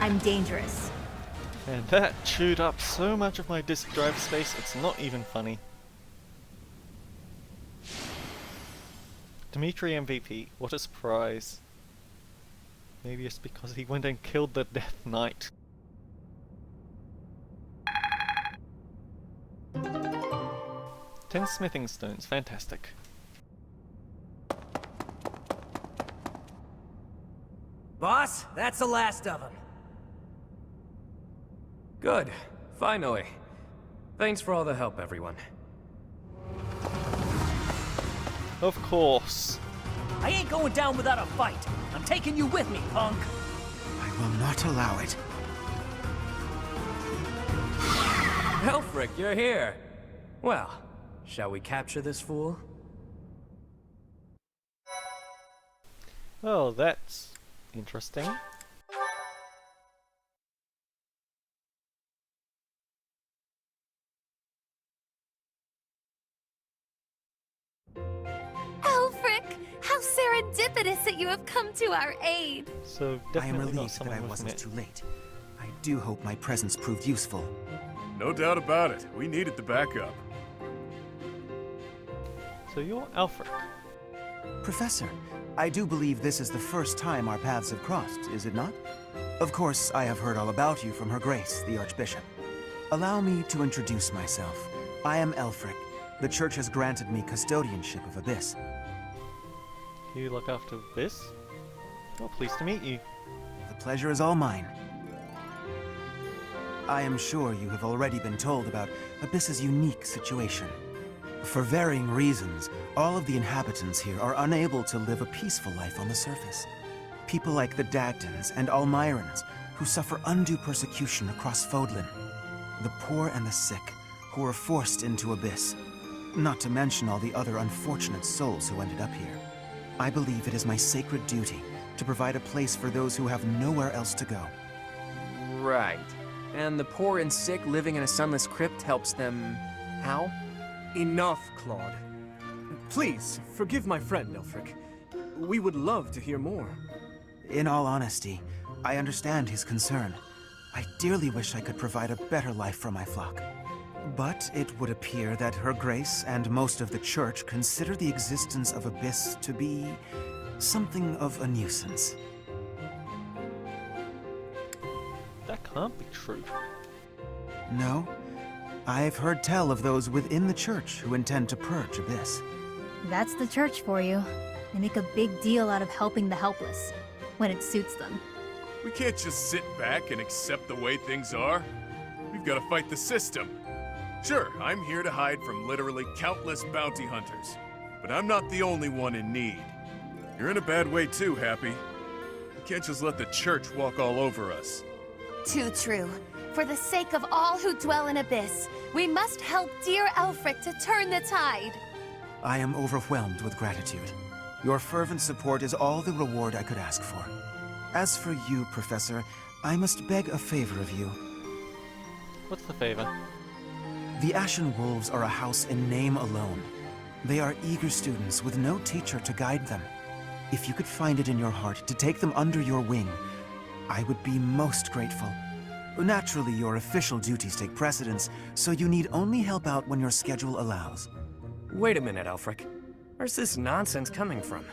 I'm dangerous. And that chewed up so much of my disk drive space, it's not even funny. Dimitri MVP, what a surprise. Maybe it's because he went and killed the Death Knight. Ten smithing stones, fantastic. Boss, that's the last of them. Good. Finally. Thanks for all the help, everyone. Of course. I ain't going down without a fight. I'm taking you with me, punk. I will not allow it. Elfric, you're here. Well, shall we capture this fool? Oh, that's interesting. Elfric, how serendipitous that you have come to our aid. So I am definitely not relieved that someone I with wasn't it. too late. I do hope my presence proved useful. No doubt about it. We needed the backup. So you're Alfred. Professor, I do believe this is the first time our paths have crossed, is it not? Of course, I have heard all about you from Her Grace, the Archbishop. Allow me to introduce myself. I am Elfric. The Church has granted me custodianship of Abyss. You look after this? Oh, pleased to meet you. The pleasure is all mine. I am sure you have already been told about Abyss's unique situation. For varying reasons, all of the inhabitants here are unable to live a peaceful life on the surface. People like the Dagdans and Almirans, who suffer undue persecution across Fodlan. The poor and the sick, who are forced into Abyss. Not to mention all the other unfortunate souls who ended up here. I believe it is my sacred duty to provide a place for those who have nowhere else to go. Right. And the poor and sick living in a sunless crypt helps them... how? Enough, Claude. Please, forgive my friend, Elfric. We would love to hear more. In all honesty, I understand his concern. I dearly wish I could provide a better life for my flock. But it would appear that Her Grace and most of the Church consider the existence of Abyss to be something of a nuisance. That can't be true. No? I've heard tell of those within the Church who intend to purge Abyss. That's the church for you. They make a big deal out of helping the helpless, when it suits them. We can't just sit back and accept the way things are. We've got to fight the system. Sure, I'm here to hide from literally countless bounty hunters, but I'm not the only one in need. You're in a bad way too, Happy. We can't just let the Church walk all over us. Too true. For the sake of all who dwell in Abyss, we must help dear Elfric to turn the tide. I am overwhelmed with gratitude. Your fervent support is all the reward I could ask for. As for you, Professor, I must beg a favor of you. What's the favor? The Ashen Wolves are a house in name alone. They are eager students with no teacher to guide them. If you could find it in your heart to take them under your wing, I would be most grateful. Naturally, your official duties take precedence, so you need only help out when your schedule allows. Wait a minute, Elfric. Where's this nonsense coming from?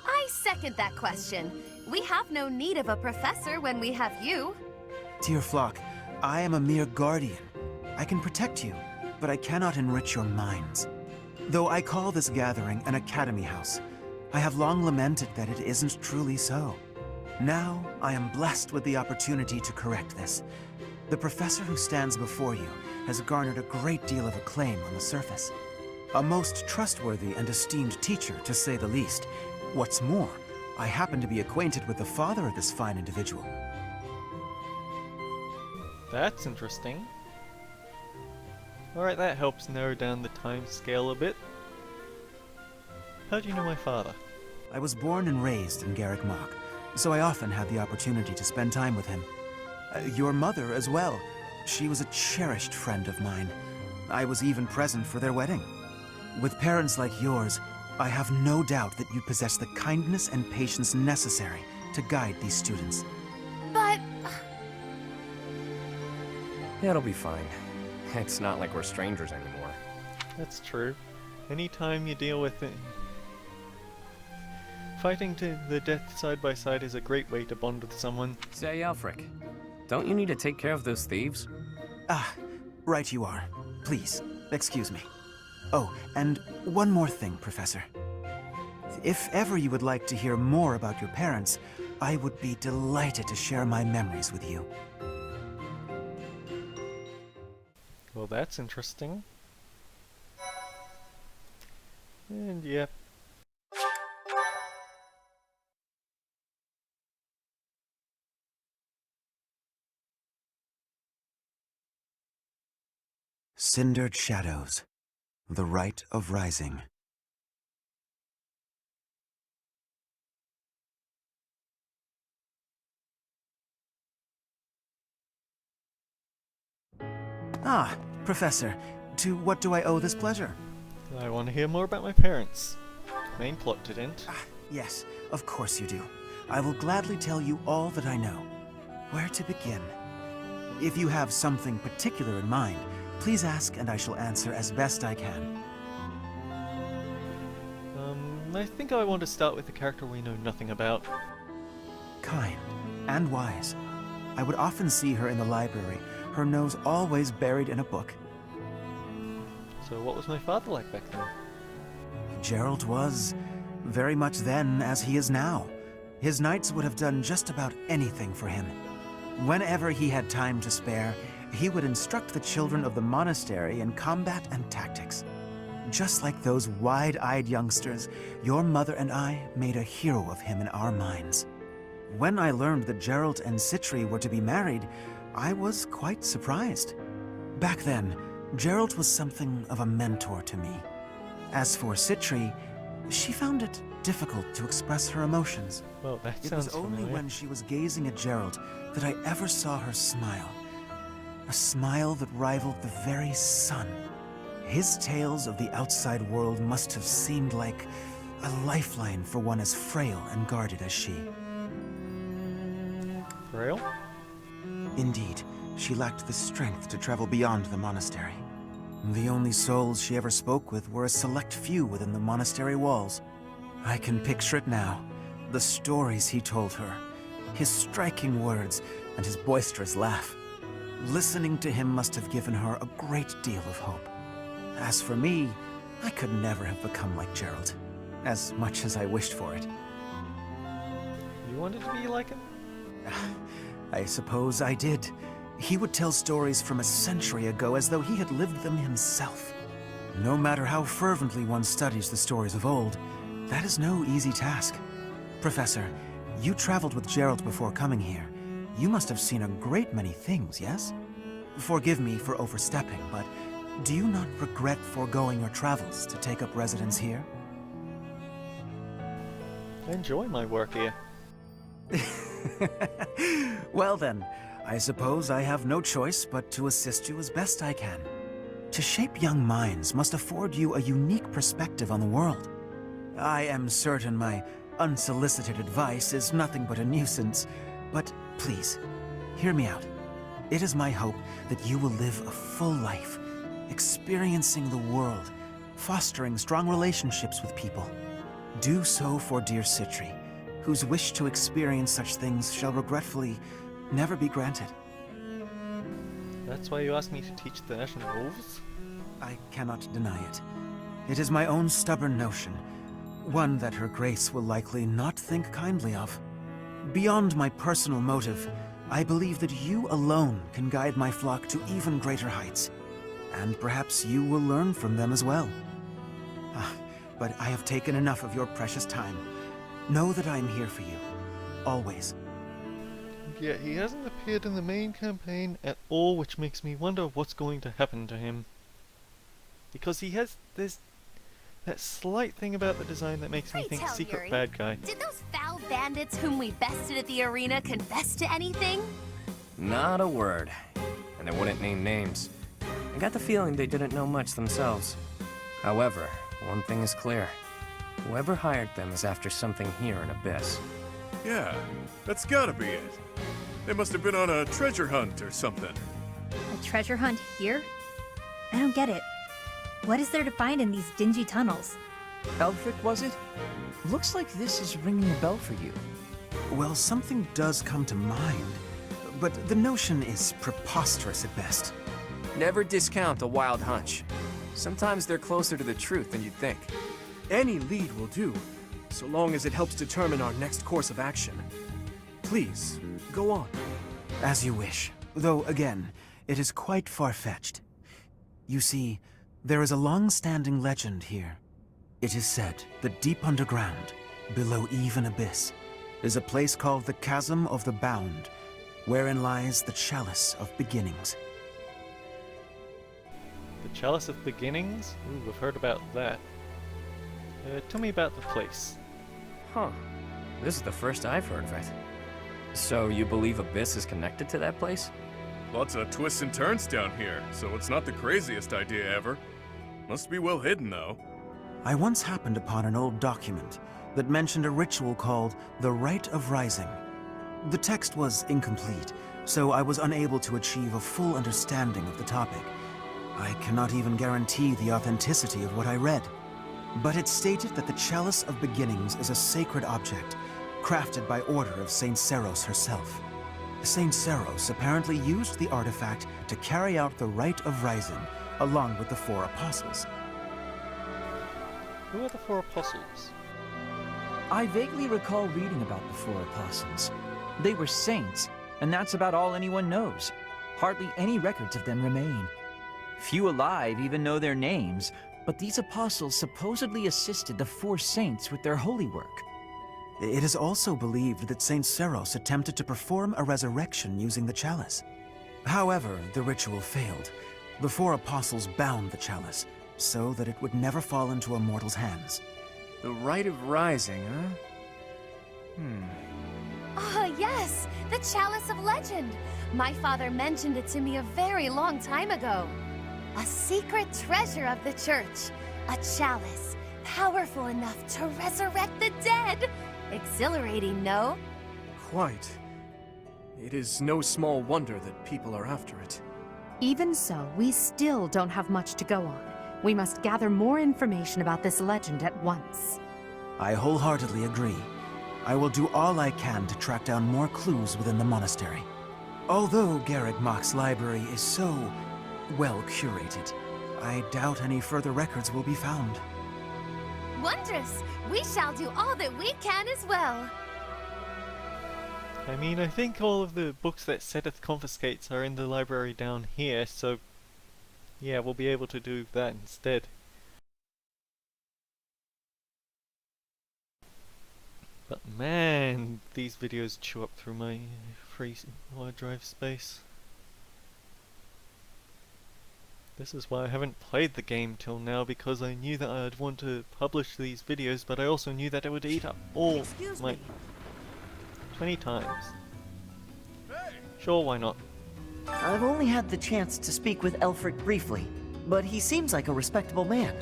I second that question. We have no need of a professor when we have you. Dear flock, I am a mere guardian. I can protect you, but I cannot enrich your minds. Though I call this gathering an academy house, I have long lamented that it isn't truly so. Now, I am blessed with the opportunity to correct this. The professor who stands before you has garnered a great deal of acclaim on the surface. A most trustworthy and esteemed teacher, to say the least. What's more, I happen to be acquainted with the father of this fine individual. That's interesting. Alright, that helps narrow down the time scale a bit. How do you know my father? I was born and raised in Garrick Mach, so I often had the opportunity to spend time with him. Your mother as well. She was a cherished friend of mine. I was even present for their wedding. With parents like yours, I have no doubt that you possess the kindness and patience necessary to guide these students. But It'll be fine. It's not like we're strangers anymore. That's true. Anytime you deal with it, fighting to the death side by side is a great way to bond with someone. Say, Alfric, don't you need to take care of those thieves? Ah, right you are. Please, excuse me. Oh, and one more thing, Professor. If ever you would like to hear more about your parents, I would be delighted to share my memories with you. Well, that's interesting. And yep. Cindered Shadows. The Rite of Rising. Ah, Professor, to what do I owe this pleasure? I want to hear more about my parents. Main plot didn't. Ah, yes, of course you do. I will gladly tell you all that I know. Where to begin? If you have something particular in mind, please ask and I shall answer as best I can. I think I want to start with a character we know nothing about. Kind and wise. I would often see her in the library, her nose always buried in a book. So what was my father like back then? Gerald was very much then as he is now. His knights would have done just about anything for him. Whenever he had time to spare, he would instruct the children of the monastery in combat and tactics. Just like those wide-eyed youngsters, your mother and I made a hero of him in our minds. When I learned that Gerald and Citri were to be married, I was quite surprised. Back then, Gerald was something of a mentor to me. As for Citri, she found it difficult to express her emotions. Well, that It sounds was only familiar. when she was gazing at Gerald that I ever saw her smile. A smile that rivaled the very sun. His tales of the outside world must have seemed like a lifeline for one as frail and guarded as she. Frail? Indeed, she lacked the strength to travel beyond the monastery. The only souls she ever spoke with were a select few within the monastery walls. I can picture it now. The stories he told her, his striking words, and his boisterous laugh. Listening to him must have given her a great deal of hope. As for me, I could never have become like Gerald, as much as I wished for it. You wanted to be like him? I suppose I did. He would tell stories from a century ago as though he had lived them himself. No matter how fervently one studies the stories of old, that is no easy task. Professor, you traveled with Gerald before coming here. You must have seen a great many things, yes? Forgive me for overstepping, but do you not regret foregoing your travels to take up residence here? I enjoy my work here. Well then, I suppose I have no choice but to assist you as best I can. To shape young minds must afford you a unique perspective on the world. I am certain my unsolicited advice is nothing but a nuisance, but please, hear me out. It is my hope that you will live a full life, experiencing the world, fostering strong relationships with people. Do so for dear Citri, whose wish to experience such things shall regretfully never be granted. That's why you asked me to teach the Ashen Wolves? I cannot deny it. It is my own stubborn notion, one that Her Grace will likely not think kindly of. Beyond my personal motive, I believe that you alone can guide my flock to even greater heights, and perhaps you will learn from them as well. But I have taken enough of your precious time. Know that I am here for you, always. Yet he hasn't appeared in the main campaign at all, which makes me wonder what's going to happen to him. Because he has that slight thing about the design that makes me Pray think tell, secret Yuri, bad guy. Did those foul bandits whom we bested at the arena confess to anything? Not a word. And they wouldn't name names. I got the feeling they didn't know much themselves. However, one thing is clear. Whoever hired them is after something here in Abyss. Yeah, that's gotta be it. They must have been on a treasure hunt or something. A treasure hunt here? I don't get it. What is there to find in these dingy tunnels? Elfric, was it? Looks like this is ringing a bell for you. Well, something does come to mind, but the notion is preposterous at best. Never discount a wild hunch. Sometimes they're closer to the truth than you'd think. Any lead will do, so long as it helps determine our next course of action. Please, go on. As you wish, though again, it is quite far-fetched. You see, there is a long-standing legend here. It is said that deep underground, below even abyss, is a place called the Chasm of the Bound, wherein lies the Chalice of Beginnings. The Chalice of Beginnings? Ooh, I've heard about that. Tell me about the place. Huh. This is the first I've heard of it. So you believe Abyss is connected to that place? Lots of twists and turns down here, so it's not the craziest idea ever. Must be well hidden, though. I once happened upon an old document that mentioned a ritual called the Rite of Rising. The text was incomplete, so I was unable to achieve a full understanding of the topic. I cannot even guarantee the authenticity of what I read. But it stated that the Chalice of Beginnings is a sacred object, crafted by order of Saint Seros herself. Saint Seros apparently used the artifact to carry out the Rite of Rising, along with the 4 apostles. Who are the 4 apostles? I vaguely recall reading about the 4 apostles. They were saints, and that's about all anyone knows. Hardly any records of them remain. Few alive even know their names, but these apostles supposedly assisted the 4 saints with their holy work. It is also believed that Saint Seros attempted to perform a resurrection using the chalice. However, the ritual failed. The 4 apostles bound the chalice, so that it would never fall into a mortal's hands. The Rite of Rising, huh? Ah, yes! The Chalice of Legend! My father mentioned it to me a very long time ago. A secret treasure of the church. A chalice, powerful enough to resurrect the dead! Exhilarating, no? Quite. It is no small wonder that people are after it. Even so, we still don't have much to go on. We must gather more information about this legend at once. I wholeheartedly agree. I will do all I can to track down more clues within the monastery. Although Garreg Mach's library is so well curated, I doubt any further records will be found. Wondrous! We shall do all that we can as well. I mean, I think all of the books that Seteth confiscates are in the library down here, so yeah, we'll be able to do that instead. But man, these videos chew up through my free hard drive space. This is why I haven't played the game till now, because I knew that I'd want to publish these videos, but I also knew that it would eat up all my 20 times. Sure, why not? I've only had the chance to speak with Elfric briefly, but he seems like a respectable man.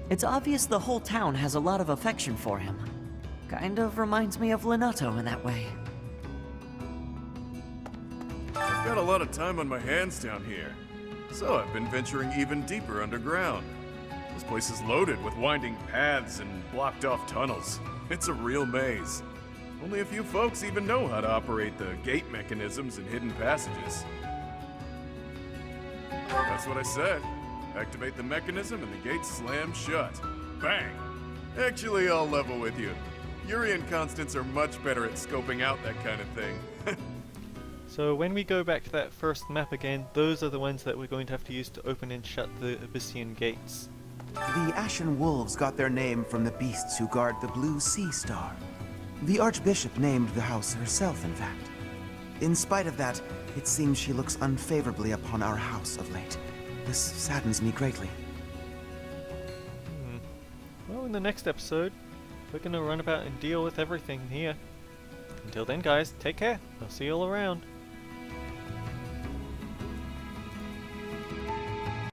It's obvious the whole town has a lot of affection for him. Kind of reminds me of Lenato in that way. I've got a lot of time on my hands down here, so I've been venturing even deeper underground. This place is loaded with winding paths and blocked-off tunnels. It's a real maze. Only a few folks even know how to operate the gate mechanisms and hidden passages. That's what I said. Activate the mechanism and the gate slams shut. Bang! Actually, I'll level with you. Yuri and Constance are much better at scoping out that kind of thing. So when we go back to that first map again, those are the ones that we're going to have to use to open and shut the Abyssian gates. The Ashen Wolves got their name from the beasts who guard the Blue Sea Star. The Archbishop named the house herself, in fact. In spite of that, it seems she looks unfavorably upon our house of late. This saddens me greatly. Well, in the next episode, we're gonna run about and deal with everything here. Until then, guys, take care. I'll see you all around.